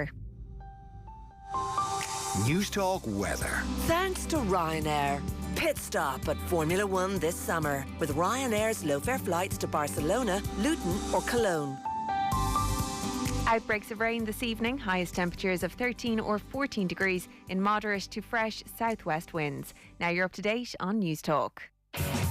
weather. Newstalk weather. Thanks to Ryanair. Pit stop at Formula One this summer with Ryanair's low-fare flights to Barcelona, Luton or Cologne. Outbreaks of rain this evening, highest temperatures of 13 or 14 degrees in moderate to fresh southwest winds. Now you're up to date on Newstalk.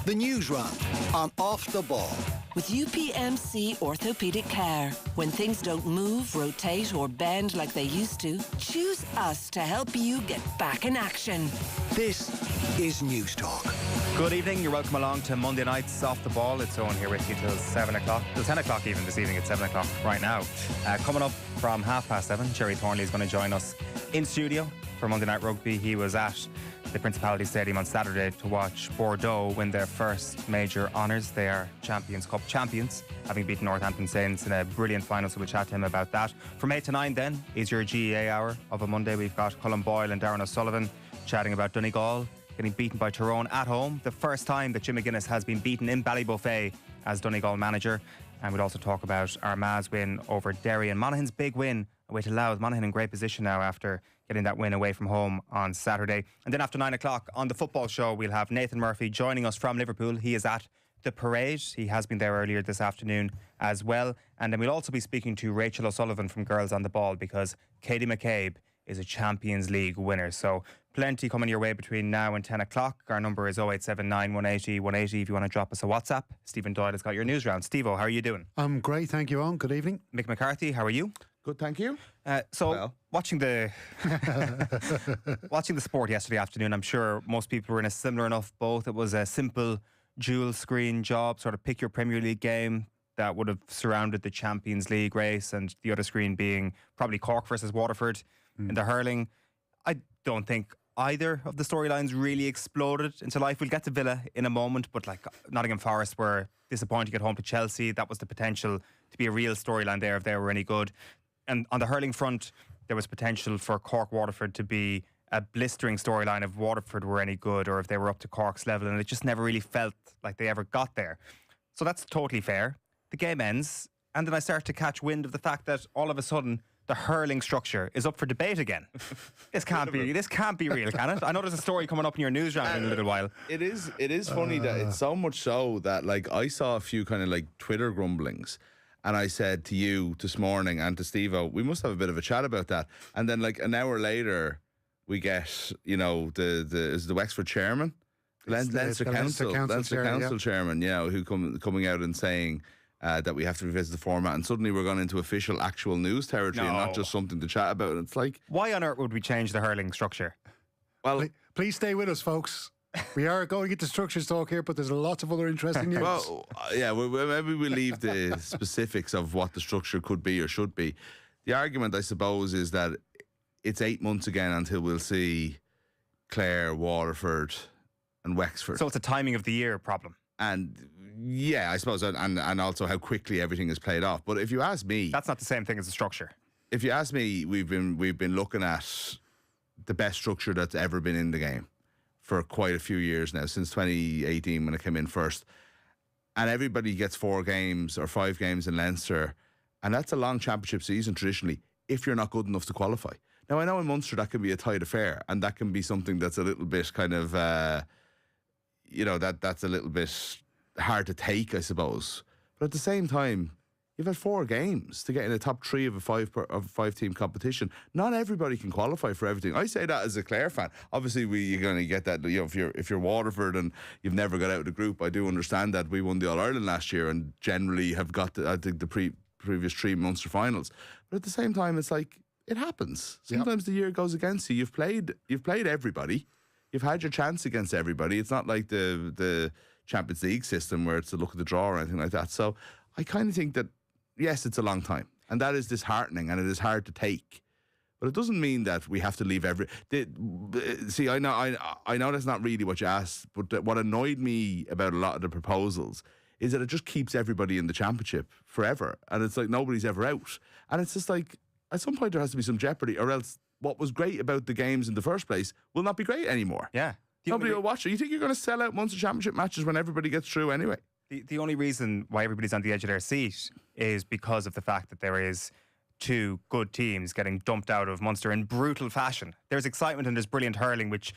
The Newsround on Off the Ball. With UPMC Orthopaedic Care. When things don't move, rotate or bend like they used to, choose us to help you get back in action. This is Newstalk. Good evening, you're welcome along to Monday night's Off the Ball. It's Eoin here with you till 7 o'clock, till 10 o'clock even this evening at 7 o'clock right now. Coming up from 7:30, Jerry Thornley is going to join us in studio for Monday Night Rugby. He was at the Principality Stadium on Saturday to watch Bordeaux win their first major honours. They are Champions Cup champions, having beaten Northampton Saints in a brilliant final, so we'll chat to him about that. From 8 to 9 then is your GAA hour of a Monday. We've got Colin Boyle and Darren O'Sullivan chatting about Donegal getting beaten by Tyrone at home. The first time that Jim McGuinness has been beaten in Ballybuffet as Donegal manager. And we'll also talk about Armagh's win over Derry and Monaghan's big win away to Louth. Monaghan in great position now after getting that win away from home on Saturday. And then after 9 o'clock on the football show, we'll have Nathan Murphy joining us from Liverpool. He is at the parade. He has been there earlier this afternoon as well. And then we'll also be speaking to Rachel O'Sullivan from Girls on the Ball, because Katie McCabe is a Champions League winner. So plenty coming your way between now and 10 o'clock. Our number is 0879 180 180 if you want to drop us a WhatsApp. Stephen Doyle has got your Newsround. Steve-O, how are you doing? I'm great, thank you, Eoin. Good evening. Mick McCarthy, how are you? Good, thank you. Watching the watching the sport yesterday afternoon, I'm sure most people were in a similar enough boat. It was a simple dual screen job, sort of pick your Premier League game that would have surrounded the Champions League race, and the other screen being probably Cork versus Waterford in the hurling. I don't think either of the storylines really exploded into life. We'll get to Villa in a moment, but like Nottingham Forest were disappointing at home to Chelsea. That was the potential to be a real storyline there if they were any good. And on the hurling front, there was potential for Cork-Waterford to be a blistering storyline if Waterford were any good or if they were up to Cork's level, and it just never really felt like they ever got there. So that's totally fair. The game ends, and then I start to catch wind of the fact that all of a sudden the hurling structure is up for debate again. This can't be real, can it? I know there's a story coming up in your Newsround in a little while. It is funny that it's so much so that like I saw a few kind of like Twitter grumblings, and I said to you this morning and to Steve-O, we must have a bit of a chat about that. And then like an hour later, we get, you know, the Wexford chairman, Leinster Council chairman, you know, who coming out and saying that we have to revisit the format, and suddenly we're going into official, actual news territory and not just something to chat about. And it's like, why on earth would we change the hurling structure? Well, please stay with us, folks. We are going to get the structures talk here, but there's lots of other interesting news. Well, yeah, maybe we'll leave the specifics of what the structure could be or should be. The argument, I suppose, is that it's 8 months again until we'll see Clare, Waterford and Wexford. So it's a timing of the year problem. And yeah, I suppose, and also how quickly everything is played off. But if you ask me, that's not the same thing as the structure. If you ask me, we've been looking at the best structure that's ever been in the game for quite a few years now, since 2018 when it came in first. And everybody gets 4 games or 5 games in Leinster, and that's a long championship season traditionally, if you're not good enough to qualify. Now, I know in Munster that can be a tight affair, and that can be something that's a little bit kind of, that's a little bit hard to take, I suppose. But at the same time, you've had 4 games to get in the top 3 of a 5-team competition. Not everybody can qualify for everything. I say that as a Clare fan. Obviously, you're going to get that. You know, if you're Waterford and you've never got out of the group, I do understand that. We won the All Ireland last year and generally have got the previous 3 Munster finals. But at the same time, it's like it happens. Sometimes the year goes against you. You've played everybody. You've had your chance against everybody. It's not like the Champions League system where it's a look at the draw or anything like that. So I kind of think that, yes, it's a long time, and that is disheartening, and it is hard to take. But it doesn't mean that we have to leave See, I know that's not really what you asked, but what annoyed me about a lot of the proposals is that it just keeps everybody in the championship forever, and it's like nobody's ever out. And it's just like, at some point there has to be some jeopardy, or else what was great about the games in the first place will not be great anymore. Yeah. Nobody will watch it. You think you're going to sell out Munster Championship matches when everybody gets through anyway? The only reason why everybody's on the edge of their seat is because of the fact that there is two good teams getting dumped out of Munster in brutal fashion. There's excitement and there's brilliant hurling, which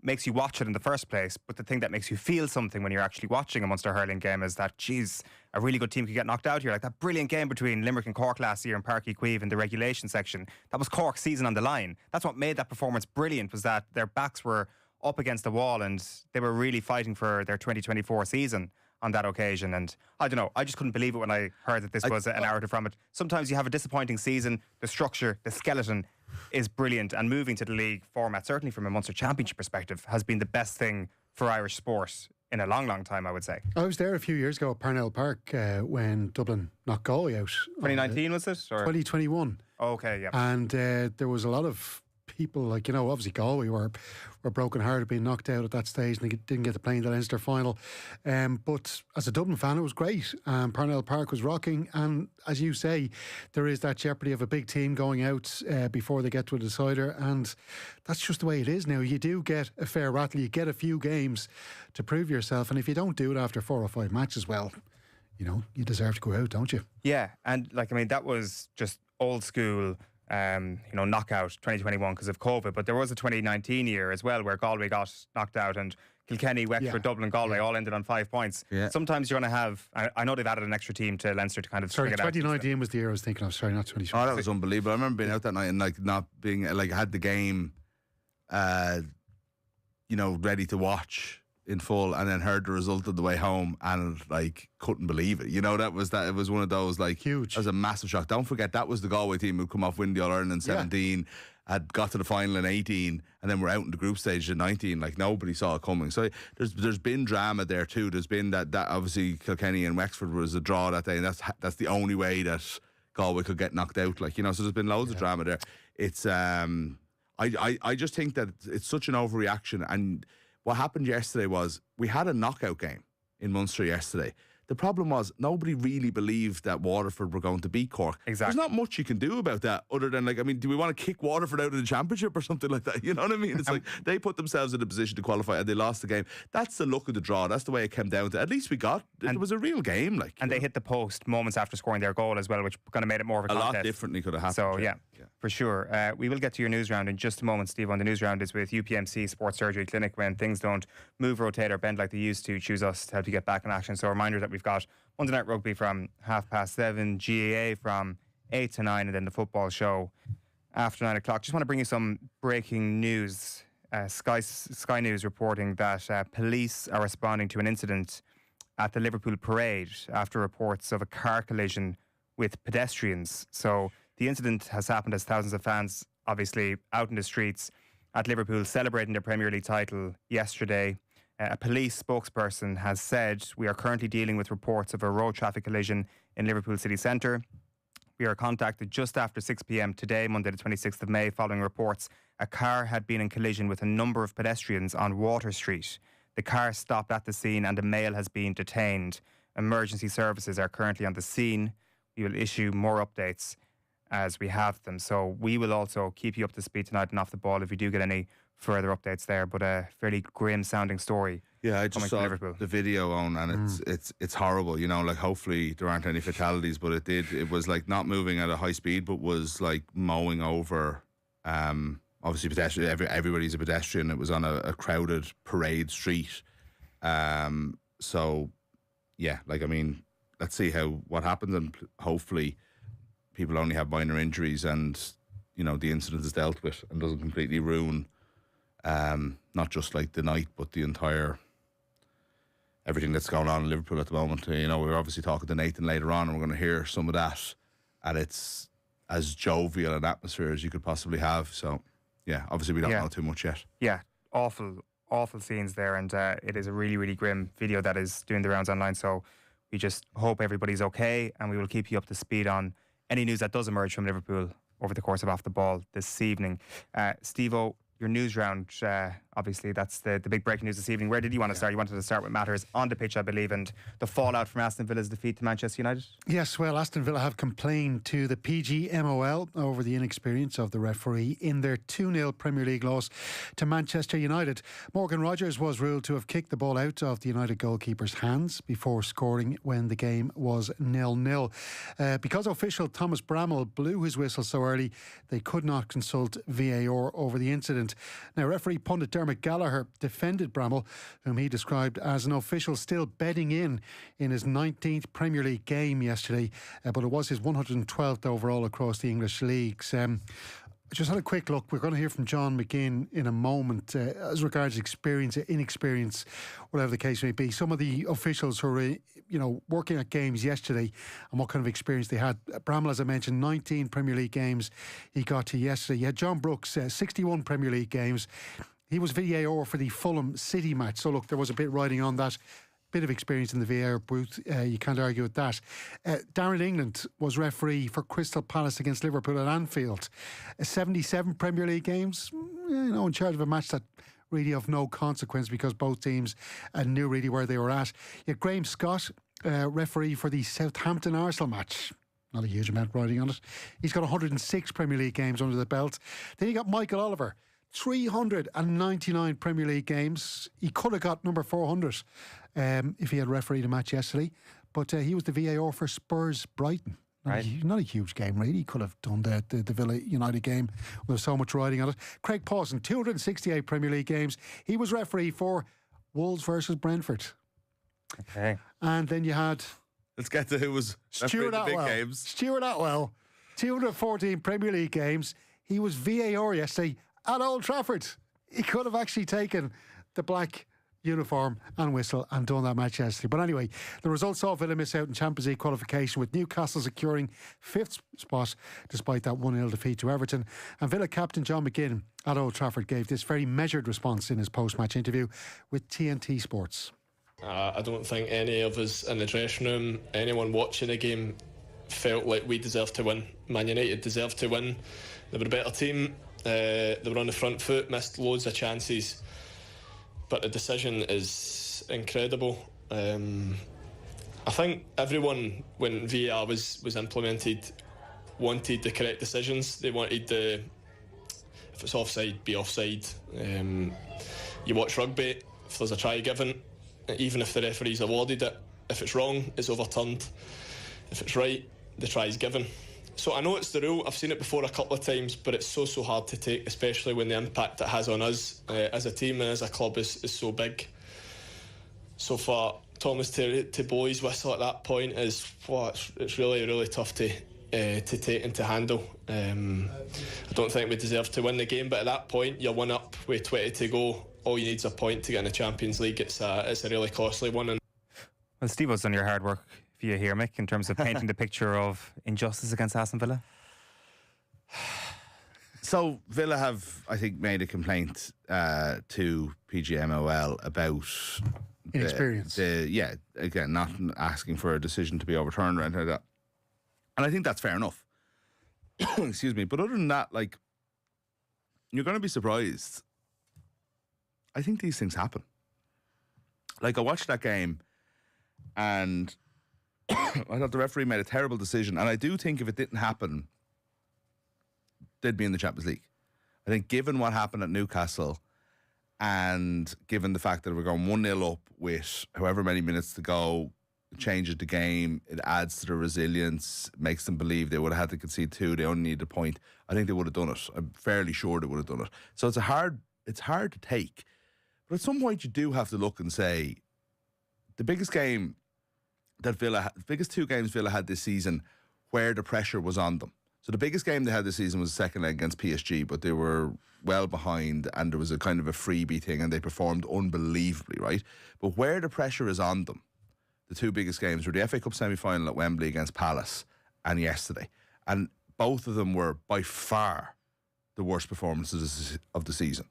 makes you watch it in the first place. But the thing that makes you feel something when you're actually watching a Munster hurling game is that, geez, a really good team could get knocked out here. Like that brilliant game between Limerick and Cork last year in Páirc Uí Chaoimh in the regulation section. That was Cork's season on the line. That's what made that performance brilliant, was that their backs were up against the wall and they were really fighting for their 2024 season on that occasion. And I don't know, I just couldn't believe it when I heard that this was a narrative from it. Sometimes you have a disappointing season, the structure, the skeleton is brilliant, and moving to the league format, certainly from a Munster Championship perspective, has been the best thing for Irish sport in a long, long time, I would say. I was there a few years ago at Parnell Park when Dublin knocked Galway out. 2019 was it? Or? 2021. Okay, yeah. And there was a lot of people, like, you know, obviously Galway were broken hearted being knocked out at that stage, and they didn't get to play in the Leinster final. But as a Dublin fan, it was great. Parnell Park was rocking, and as you say, there is that jeopardy of a big team going out before they get to a decider, and that's just the way it is now. You do get a fair rattle, you get a few games to prove yourself, and if you don't do it after 4 or 5 matches, well, you know, you deserve to go out, don't you? Yeah, and like, I mean, that was just old school, knockout 2021 because of COVID, but there was a 2019 year as well where Galway got knocked out, and Kilkenny, Wexford, Dublin, Galway all ended on 5 points. Yeah. Sometimes you're going to have, I know they've added an extra team to Leinster to kind of sorry, string it out. 2019 was the year I was thinking of, sorry, not 2020. Oh, that was unbelievable. I remember being out that night and like not being, like, I had the game ready to watch in full, and then heard the result on the way home and like couldn't believe it. You know, it was one of those, like, huge. That was a massive shock. Don't forget, that was the Galway team who come off winning the All-Ireland in 17, had got to the final in 18, and then we're out in the group stage in 19. Like, nobody saw it coming. So there's been drama there too. There's been that obviously Kilkenny and Wexford was a draw that day, and that's the only way that Galway could get knocked out. Like, you know, so there's been loads of drama there. It's I just think that it's such an overreaction. And what happened yesterday was we had a knockout game in Munster yesterday. The problem was nobody really believed that Waterford were going to beat Cork. Exactly. There's not much you can do about that other than, like, I mean, do we want to kick Waterford out of the championship or something like that? You know what I mean? It's like they put themselves in a position to qualify and they lost the game. That's the luck of the draw. That's the way it came down to. At least it was a real game. Like, and they hit the post moments after scoring their goal as well, which kind of made it more of a contest. Lot differently could have happened. So, yeah, for sure. We will get to your news round in just a moment, Steve. On the news round is with UPMC Sports Surgery Clinic. When things don't move, rotate or bend like they used to, choose us to help you get back in action. So a reminder that we've got Monday Night Rugby from 7:30, GAA from 8 to 9, and then the football show after 9 o'clock. Just want to bring you some breaking news. Sky News reporting that police are responding to an incident at the Liverpool parade after reports of a car collision with pedestrians. So the incident has happened as thousands of fans, obviously, out in the streets at Liverpool celebrating their Premier League title yesterday. A police spokesperson has said, "We are currently dealing with reports of a road traffic collision in Liverpool city centre. We are contacted just after 6 p.m. today, Monday the 26th of May, following reports a car had been in collision with a number of pedestrians on Water Street. The car stopped at the scene and a male has been detained. Emergency services are currently on the scene. We will issue more updates as we have them." So we will also keep you up to speed tonight and off the ball if we do get any further updates there. But a fairly grim sounding story. Yeah, I just saw the video on, and it's horrible. You know, like, hopefully there aren't any fatalities, but it was like not moving at a high speed, but was like mowing over. Obviously, pedestrian. Everybody's a pedestrian. It was on a crowded parade street. So, yeah, like, I mean, let's see what happens, and hopefully people only have minor injuries, and, you know, the incident is dealt with and doesn't completely ruin not just like the night, but the entire everything that's going on in Liverpool at the moment. You know, we're obviously talking to Nathan later on, and we're going to hear some of that, and it's as jovial an atmosphere as you could possibly have. So, yeah, obviously we don't know too much yet. Yeah, awful scenes there, and it is a really, really grim video that is doing the rounds online. So we just hope everybody's okay, and we will keep you up to speed on any news that does emerge from Liverpool over the course of Off the Ball this evening. Steve-O, your news round Obviously, that's the big breaking news this evening. Where did you want to start? You wanted to start with matters on the pitch, I believe, and the fallout from Aston Villa's defeat to Manchester United. Yes, well, Aston Villa have complained to the PGMOL over the inexperience of the referee in their 2-0 Premier League loss to Manchester United. Morgan Rogers was ruled to have kicked the ball out of the United goalkeeper's hands before scoring when the game was 0-0. Because official Thomas Bramall blew his whistle so early, they could not consult VAR over the incident. Now, referee pundit Dermot Gallagher defended Bramall, whom he described as an official still bedding in his 19th Premier League game yesterday, but it was his 112th overall across the English leagues. Just had a quick look. We're going to hear from John McGinn in a moment as regards experience, inexperience, whatever the case may be. Some of the officials who were, working at games yesterday and what kind of experience they had. Bramall, as I mentioned, 19 Premier League games he got to yesterday. You had John Brooks, 61 Premier League games. He was VAR for the Fulham City match. So look, there was a bit riding on that. Bit of experience in the VAR booth, you can't argue with that. Darren England was referee for Crystal Palace against Liverpool at Anfield. 77 Premier League games, in charge of a match that really of no consequence because both teams knew really where they were at. You had Graham Scott, referee for the Southampton Arsenal match. Not a huge amount riding on it. He's got 106 Premier League games under the belt. Then you got Michael Oliver, 399 Premier League games. He could have got number 400 if he had refereed a match yesterday, but he was the VAR for Spurs Brighton. Not a huge game, really. He could have done the Villa United game. There's so much riding on it. Craig Pawson, 268 Premier League games. He was referee for Wolves versus Brentford. Okay. And then you had... Let's get to who was refereeing the big games. Stuart Atwell, 214 Premier League games. He was VAR yesterday at Old Trafford. He could have actually taken the black uniform and whistle and done that match yesterday. But anyway, the result saw Villa miss out in Champions League qualification, with Newcastle securing 5th spot despite that 1-0 defeat to Everton. And Villa captain John McGinn at Old Trafford gave this very measured response in his post-match interview with TNT Sports. I don't think any of us in the dressing room, anyone watching the game, felt like we deserved to win. Man United deserved to win. They were a better team. They were on the front foot, missed loads of chances. But the decision is incredible. I think everyone, when VAR was implemented, wanted the correct decisions. They wanted if it's offside, be offside. You watch rugby, if there's a try given, even if the referee's awarded it, if it's wrong, it's overturned. If it's right, the try's given. So I know it's the rule, I've seen it before a couple of times, but it's so hard to take, especially when the impact it has on us as a team and as a club is so big. So for Thomas to blow his whistle at that point it's really, really tough to take and to handle. I don't think we deserve to win the game, but at that point you're 1 up with 20 to go. All you need is a point to get in the Champions League. It's a really costly one. Well, Steve-O's done your hard work for you here, Mick, in terms of painting the picture of injustice against Aston Villa. So Villa have, I think, made a complaint to PGMOL about inexperience. Again, not asking for a decision to be overturned or anything like that. And I think that's fair enough. Excuse me. But other than that, like, you're going to be surprised. I think these things happen. Like, I watched that game and I thought the referee made a terrible decision. And I do think if it didn't happen, they'd be in the Champions League. I think given what happened at Newcastle and given the fact that we're going 1-0 up with however many minutes to go, it changes the game, it adds to the resilience, makes them believe they would have had to concede 2, they only need a point. I think they would have done it. I'm fairly sure they would have done it. So it's hard to take. But at some point you do have to look and say, the biggest game that the biggest 2 games Villa had this season where the pressure was on them. So the biggest game they had this season was the second leg against PSG, but they were well behind and there was a kind of a freebie thing and they performed unbelievably, right? But where the pressure is on them, the 2 biggest games were the FA Cup semi-final at Wembley against Palace and yesterday. And both of them were by far the worst performances of the season.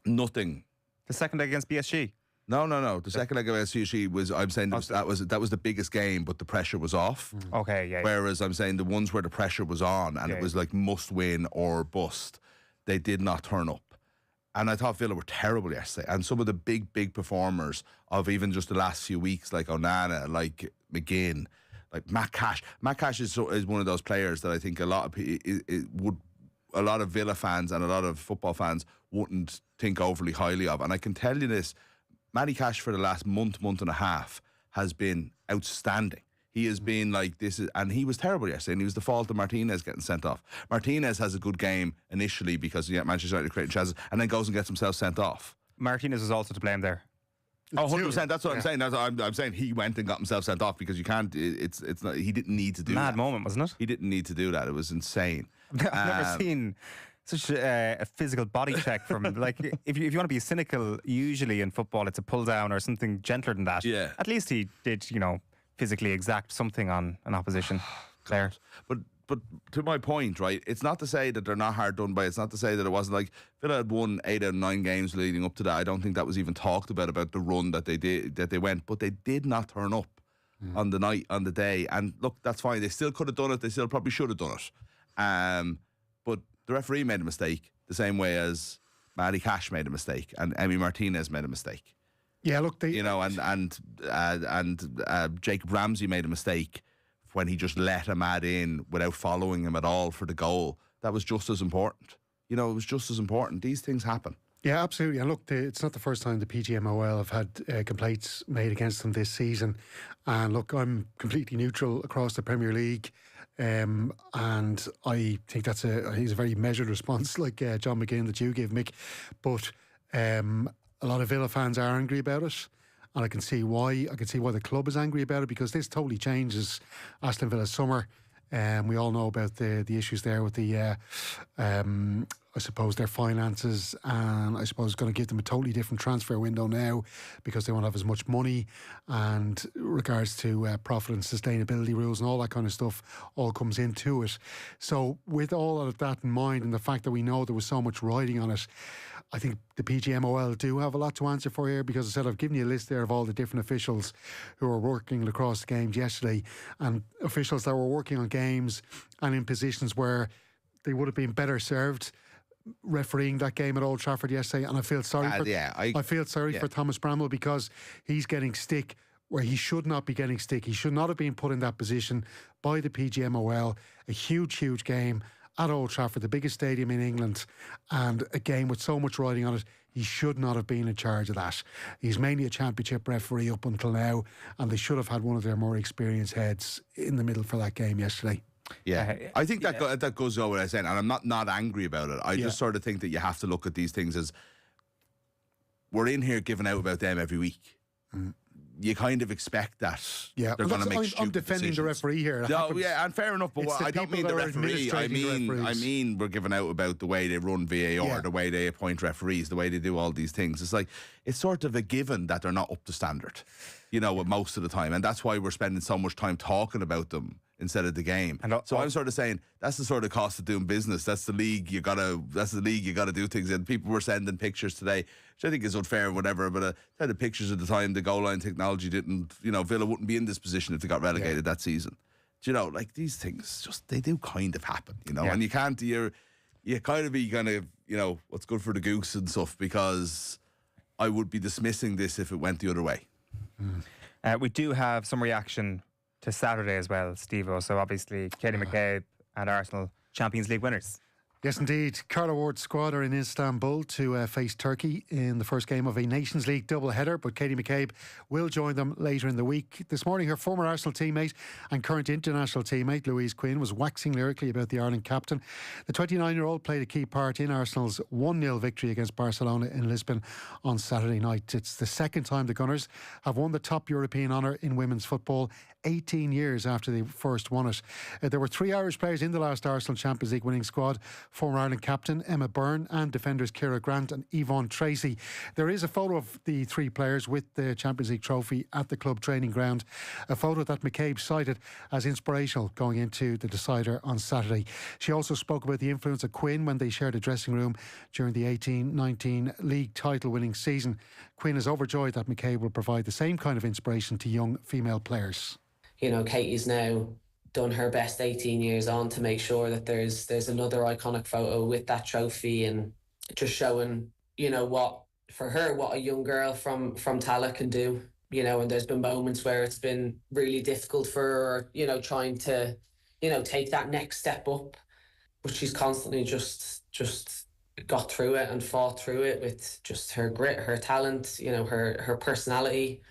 Nothing. The second leg against PSG? No. The second leg against PSG was, I'm saying that was the biggest game, but the pressure was off. Okay, yeah. Whereas I'm saying the ones where the pressure was on and it was like must win or bust, they did not turn up. And I thought Villa were terrible yesterday. And some of the big performers of even just the last few weeks, like Onana, like McGinn, like Matt Cash. Matt Cash is one of those players that I think a lot of Villa fans and a lot of football fans wouldn't think overly highly of. And I can tell you this, Matty Cash for the last month and a half has been outstanding. He has been like this, and he was terrible yesterday, and he was the fault of Martinez getting sent off. Martinez has a good game initially because Manchester United creating chances, and then goes and gets himself sent off. Martinez is also to blame there. Oh, 100%. That's what I'm saying. I'm saying he went and got himself sent off because you can't. It's not. He didn't need to do that. Mad moment, wasn't it? He didn't need to do that. It was insane. I've never seen such a physical body check from like if you want to be cynical, usually in football it's a pull down or something gentler than that. Yeah. At least he did, physically exact something on an opposition player. But to my point, right, it's not to say that they're not hard done by. It's not to say that it wasn't like Villa had won 8 out of 9 games leading up to that. I don't think that was even talked about the run that they went, but they did not turn up on the day. And look, that's fine. They still could have done it. They still probably should have done it. But the referee made a mistake the same way as Matty Cash made a mistake and Emi Martinez made a mistake. Yeah, look, and Jacob Ramsey made a mistake when he just let Ahmad in without following him at all for the goal. That was just as important. It was just as important. These things happen. Yeah, absolutely. And look, it's not the first time the PGMOL have had complaints made against them this season. And look, I'm completely neutral across the Premier League. And I think that's a very measured response, like John McGinn that you give, Mick. But a lot of Villa fans are angry about it, and I can see why. I can see why the club is angry about it, because this totally changes Aston Villa's summer. We all know about the issues there with the I suppose their finances, and I suppose it's going to give them a totally different transfer window now because they won't have as much money, and regards to profit and sustainability rules and all that kind of stuff all comes into it. So with all of that in mind, and the fact that we know there was so much riding on it, I think the PGMOL do have a lot to answer for here, because I said I've given you a list there of all the different officials who were working across the games yesterday, and officials that were working on games and in positions where they would have been better served refereeing that game at Old Trafford yesterday. And I feel sorry I feel sorry for Thomas Bramwell, because he's getting stick where he should not be getting stick. He should not have been put in that position by the PGMOL. A huge game at Old Trafford, the biggest stadium in England, and a game with so much riding on it. He should not have been in charge of that. He's mainly a championship referee up until now, and they should have had one of their more experienced heads in the middle for that game yesterday. Yeah, I think that goes over what I said, and I'm not angry about it. I just sort of think that you have to look at these things as, we're in here giving out about them every week. You kind of expect that they're going to make stupid I'm defending decisions. the referee here. No, yeah, and fair enough, but I don't mean the referee. I mean we're giving out about the way they run VAR, the way they appoint referees, the way they do all these things. It's like, it's sort of a given that they're not up to standard, most of the time, and that's why we're spending so much time talking about them instead of the game. So I'm sort of saying that's the sort of cost of doing business. That's the league you gotta do things in. People were sending pictures today, which I think is unfair or whatever, but the pictures at the time, the goal line technology didn't, Villa wouldn't be in this position if they got relegated that season. Like these things, just they do kind of happen, and you can't, you kind of be what's good for the goose and stuff, because I would be dismissing this if it went the other way. We do have some reaction to Saturday as well, Steve-O. So obviously Katie McCabe and Arsenal Champions League winners. Yes, indeed. Carlo Ward's squad are in Istanbul to face Turkey in the first game of a Nations League double-header, but Katie McCabe will join them later in the week. This morning, her former Arsenal teammate and current international teammate, Louise Quinn, was waxing lyrically about the Ireland captain. The 29-year-old played a key part in Arsenal's 1-0 victory against Barcelona in Lisbon on Saturday night. It's the second time the Gunners have won the top European honour in women's football, 18 years after they first won it. There were 3 Irish players in the last Arsenal Champions League winning squad: former Ireland captain Emma Byrne and defenders Ciara Grant and Yvonne Tracy. There is a photo of the 3 players with the Champions League trophy at the club training ground, a photo that McCabe cited as inspirational going into the decider on Saturday. She also spoke about the influence of Quinn when they shared a dressing room during the 18-19 league title winning season. Quinn is overjoyed that McCabe will provide the same kind of inspiration to young female players. Katie's now done her best 18 years on to make sure that there's another iconic photo with that trophy, and just showing you know, what a young girl from Tala can do, you know, and there's been moments where it's been really difficult for her, you know, trying to, you know, take that next step up, but she's constantly just got through it and fought through it with just her grit, her talent, you know, her personality.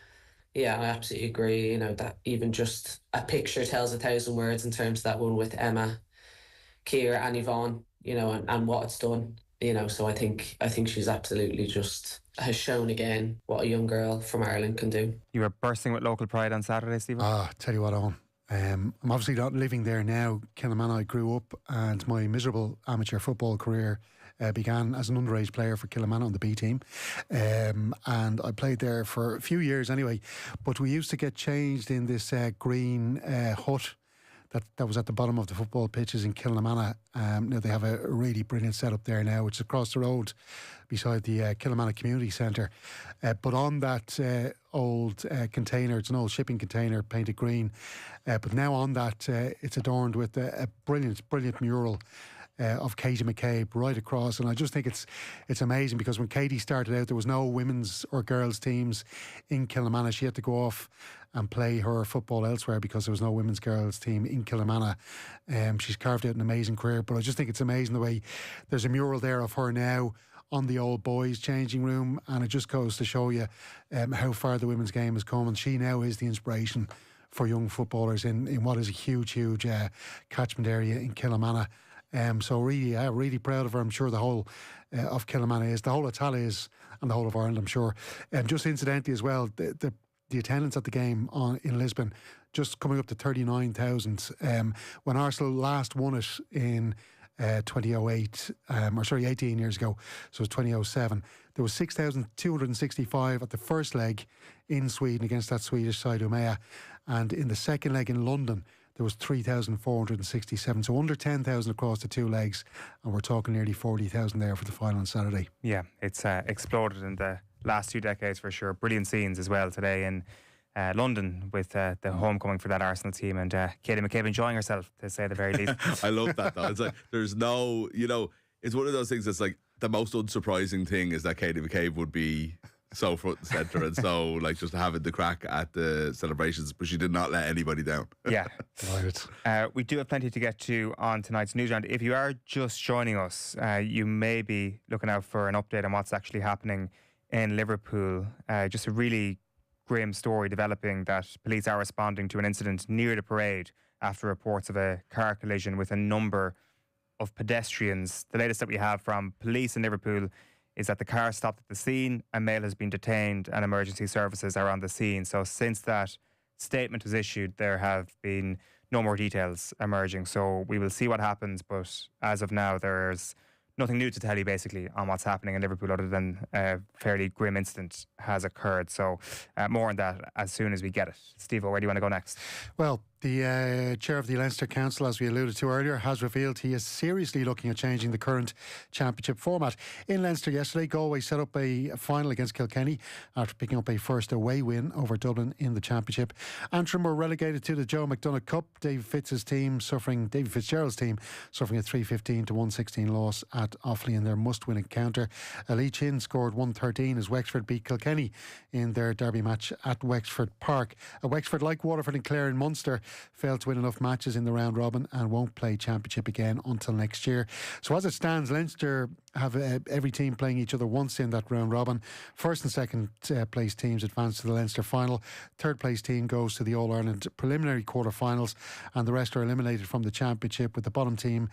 Yeah, I absolutely agree. You know, that even just a picture tells 1,000 words in terms of that one with Emma, Keir and Yvonne, you know, and what it's done. You know, so I think she's absolutely just has shown again what a young girl from Ireland can do. You were bursting with local pride on Saturday, Stephen? Tell you what, Owen. I'm obviously not living there now. Kilnamanagh, I grew up, and my miserable amateur football career began as an underage player for Kilnamanagh on the B team, and I played there for a few years anyway. But we used to get changed in this green hut that was at the bottom of the football pitches in Kilnamanagh. Now they have a really brilliant setup there now, which is across the road beside the Kilnamanagh Community Centre. But on that old container, it's an old shipping container painted green, but now on that it's adorned with a brilliant mural of Katie McCabe right across. And I just think it's amazing, because when Katie started out, there was no women's or girls teams in Kilnamanagh. She had to go off and play her football elsewhere because there was no women's girls team in Kilnamanagh. She's carved out an amazing career, but I just think it's amazing the way there's a mural there of her now on the old boys changing room, and it just goes to show you how far the women's game has come. And she now is the inspiration for young footballers in what is a huge catchment area in Kilnamanagh. So really proud of her. I'm sure the whole of Kilnamanagh is, the whole of Tala is, and the whole of Ireland, I'm sure. Just incidentally as well, the attendance at the game in Lisbon just coming up to 39,000. When Arsenal last won it in 2008, 18 years ago, so it was 2007, there was 6,265 at the first leg in Sweden against that Swedish side Umeå, and in the second leg in London there was 3,467, so under 10,000 across the two legs, and we're talking nearly 40,000 there for the final on Saturday. Yeah, it's exploded in the last 2 decades for sure. Brilliant scenes as well today in London with the homecoming for that Arsenal team, and Katie McCabe enjoying herself, to say the very least. I love that though. It's like there's no, you know, it's one of those things that's like the most unsurprising thing is that Katie McCabe would be so front and centre and so like just having the crack at the celebrations, but she did not let anybody down. Yeah. Right. We do have plenty to get to on tonight's news round. If you are just joining us, you may be looking out for an update on what's actually happening in Liverpool. Just a really grim story developing that police are responding to an incident near the parade after reports of a car collision with a number of pedestrians. The latest that we have from police in Liverpool is that the car stopped at the scene, a male has been detained, and emergency services are on the scene. So since that statement was issued, there have been no more details emerging. So we will see what happens, but as of now, there's nothing new to tell you basically on what's happening in Liverpool other than a fairly grim incident has occurred. So more on that as soon as we get it. Steve, where do you want to go next? Well, the chair of the Leinster Council, as we alluded to earlier, has revealed he is seriously looking at changing the current championship format. In Leinster yesterday, Galway set up a final against Kilkenny after picking up a first away win over Dublin in the championship. Antrim were relegated to the Joe McDonagh Cup. David Fitzgerald's team suffering a 315 to 116 loss at Offaly in their must-win encounter. Lee Chin scored 113 as Wexford beat Kilkenny in their derby match at Wexford Park. Wexford, like Waterford and Clare and Munster, failed to win enough matches in the round robin and won't play championship again until next year. So as it stands, Leinster have every team playing each other once in that round robin. First and second place teams advance to the Leinster final. Third place team goes to the All-Ireland preliminary quarter-finals, and the rest are eliminated from the championship, with the bottom team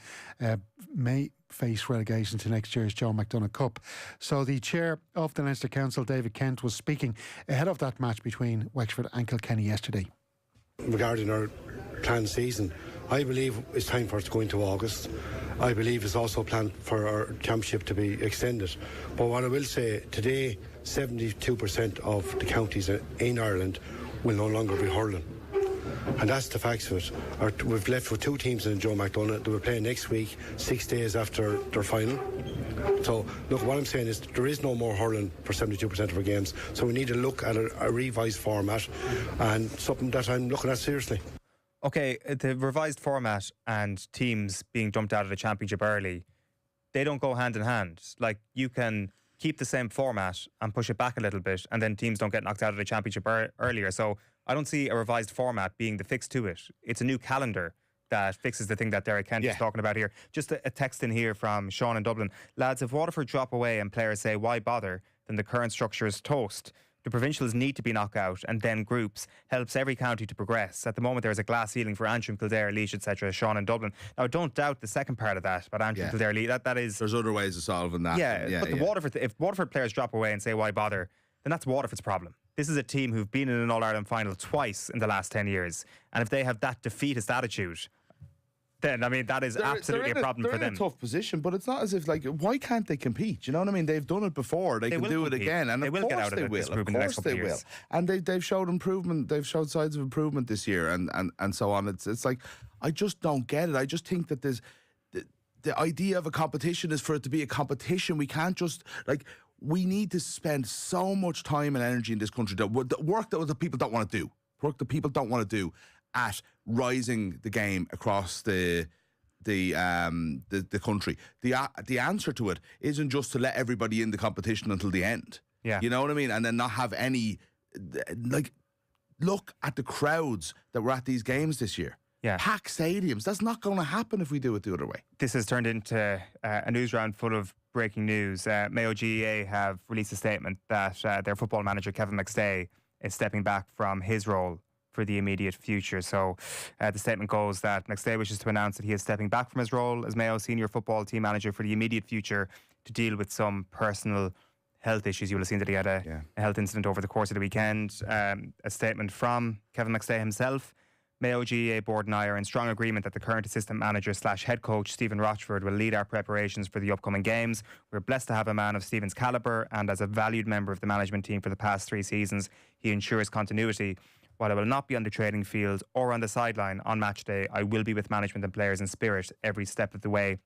may face relegation to next year's Joe McDonagh Cup. So the chair of the Leinster Council, David Kent, was speaking ahead of that match between Wexford and Kilkenny yesterday. Regarding our planned season, I believe it's time for us to go into August. I believe it's also planned for our championship to be extended. But what I will say, today 72% of the counties in Ireland will no longer be hurling. And that's the facts of it. We've left with two teams in Joe McDonagh. They will play next week, 6 days after their final. So, look, what I'm saying is there is no more hurling for 72% of our games. So we need to look at a revised format, and something that I'm looking at seriously. Okay, the revised format and teams being dumped out of the championship early, they don't go hand in hand. Like, you can keep the same format and push it back a little bit, and then teams don't get knocked out of the championship earlier. So I don't see a revised format being the fix to it. It's a new calendar that fixes the thing that Derek Kent is talking about here. Just a text in here from Sean in Dublin. Lads, if Waterford drop away and players say, why bother, then the current structure is toast. The provincials need to be knockout and then groups. Helps every county to progress. At the moment, there is a glass ceiling for Antrim, Kildare, Laois, etc. Sean in Dublin. Now, I don't doubt the second part of that, but Antrim, Kildare, Laois, that is... There's other ways of solving that. But if Waterford players drop away and say, why bother, then that's Waterford's problem. This is a team who've been in an All-Ireland final twice in the last 10 years. And if they have that defeatist attitude... then, I mean, that is absolutely a problem for them. They're in a tough position, but it's not as if, like, why can't they compete? You know what I mean? They've done it before. They can do it again. And they will get out of this group in the next couple of years. And they've showed improvement. They've showed signs of improvement this year and so on. It's like, I just don't get it. I just think that there's... The idea of a competition is for it to be a competition. We can't just, like... We need to spend so much time and energy in this country, the work that the people don't want to do. Work that people don't want to do at rising the game across the country. The answer to it isn't just to let everybody in the competition until the end. Yeah. You know what I mean? And then not have any, like, look at the crowds that were at these games this year. Yeah. Pack stadiums. That's not going to happen if we do it the other way. This has turned into a news round full of breaking news. Mayo GAA have released a statement that their football manager, Kevin McCabe, is stepping back from his role for the immediate future. So the statement goes that McCabe wishes to announce that he is stepping back from his role as Mayo senior football team manager for the immediate future to deal with some personal health issues. You will have seen that he had a health incident over the course of the weekend. A statement from Kevin McCabe himself. Mayo GAA board and I are in strong agreement that the current assistant manager / head coach, Stephen Rochford, will lead our preparations for the upcoming games. We're blessed to have a man of Stephen's calibre, and as a valued member of the management team for the past 3 seasons, he ensures continuity. While I will not be on the training field or on the sideline on match day, I will be with management and players in spirit every step of the way.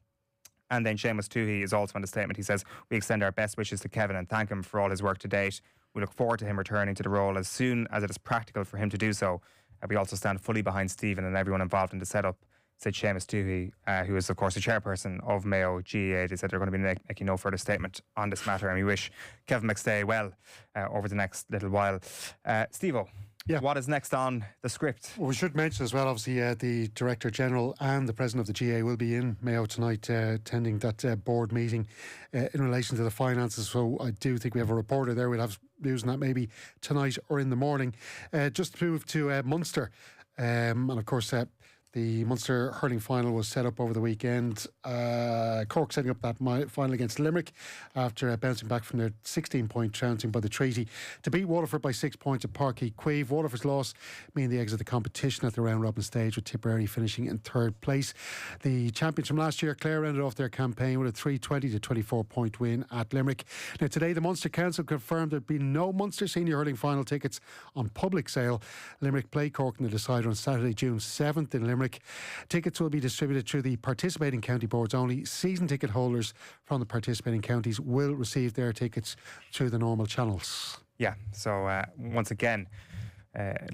And then Seamus Tuohy is also in the statement. He says, we extend our best wishes to Kevin and thank him for all his work to date. We look forward to him returning to the role as soon as it is practical for him to do so. We also stand fully behind Stephen and everyone involved in the setup, said Seamus Tuohy, who is, of course, the chairperson of Mayo GAA. They said they're going to be making no further statement on this matter, and we wish Kevin McCabe well over the next little while. Steve-O, what is next on the script? Well, we should mention as well, obviously, the Director General and the President of the GAA will be in Mayo tonight attending that board meeting in relation to the finances. So I do think we have a reporter there. We'll have news on that maybe tonight or in the morning. Just to move to Munster. And of course, the Munster hurling final was set up over the weekend. Cork setting up that final against Limerick after bouncing back from their 16-point trouncing by the Treaty to beat Waterford by 6 points at Páirc Uí Chaoimh. Waterford's loss meaning the exit of the competition at the round-robin stage, with Tipperary finishing in 3rd place. The champions from last year, Clare, ended off their campaign with a 320 to 24-point win at Limerick. Now, today, the Munster Council confirmed there'd be no Munster senior hurling final tickets on public sale. Limerick play Cork in the decider on Saturday, June 7th in Limerick. Tickets will be distributed through the participating county boards only. Season ticket holders from the participating counties will receive their tickets through the normal channels. Yeah, so once again,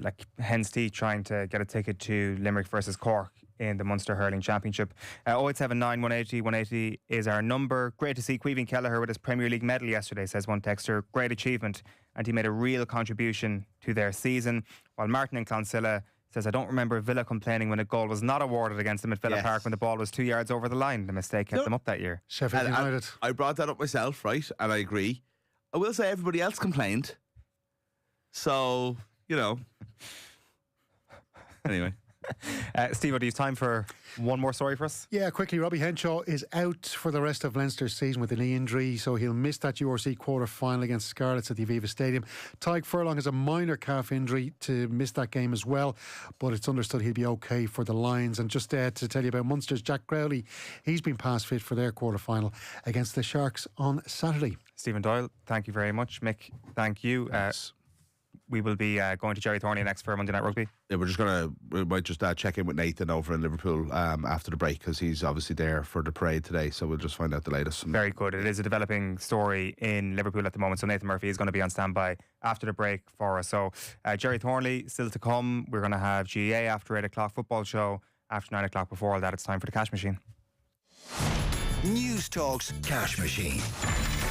like hen's teeth trying to get a ticket to Limerick versus Cork in the Munster Hurling Championship. 0879 180 180 is our number. Great to see Caoimhín Kelleher with his Premier League medal yesterday, says one texter. Great achievement, and he made a real contribution to their season. While Martin in Clonsilla says, I don't remember Villa complaining when a goal was not awarded against them at Villa Park when the ball was 2 yards over the line. The mistake kept them up that year. Sheffield United. I brought that up myself, right? And I agree. I will say everybody else complained. So, you know. Anyway. Steve, do you have time for one more story for us? Yeah, quickly. Robbie Henshaw is out for the rest of Leinster's season with a knee injury, so he'll miss that URC quarter-final against Scarlets at the Aviva Stadium. Tadhg Furlong has a minor calf injury to miss that game as well, but it's understood he'll be okay for the Lions. And just to tell you about Munster's Jack Crowley, he's been past fit for their quarter-final against the Sharks on Saturday. Stephen Doyle, thank you very much. Mick, thank you. We will be going to Jerry Thornley next for Monday Night Rugby. Yeah, we might just check in with Nathan over in Liverpool after the break, because he's obviously there for the parade today, so we'll just find out the latest. Very good. It is a developing story in Liverpool at the moment, so Nathan Murphy is going to be on standby after the break for us. So Jerry Thornley still to come. We're going to have GAA after 8 o'clock, football show after 9 o'clock. Before all that, it's time for the cash machine. News Talk's Cash Machine.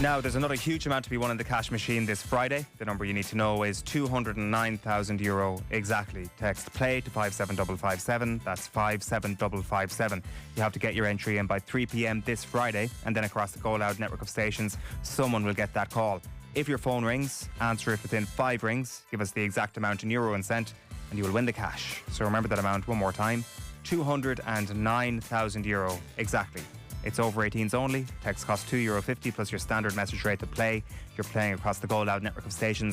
Now, there's another huge amount to be won in the cash machine this Friday. The number you need to know is €209,000 exactly. Text PLAY to 57557. That's 57557. You have to get your entry in by 3 p.m. this Friday, and then across the Go Loud network of stations, someone will get that call. If your phone rings, answer it within 5 rings. Give us the exact amount in euro and cent, and you will win the cash. So remember that amount one more time. €209,000 exactly. It's over 18s only. Text costs €2.50 plus your standard message rate to play. You're playing across the Go Loud network of stations.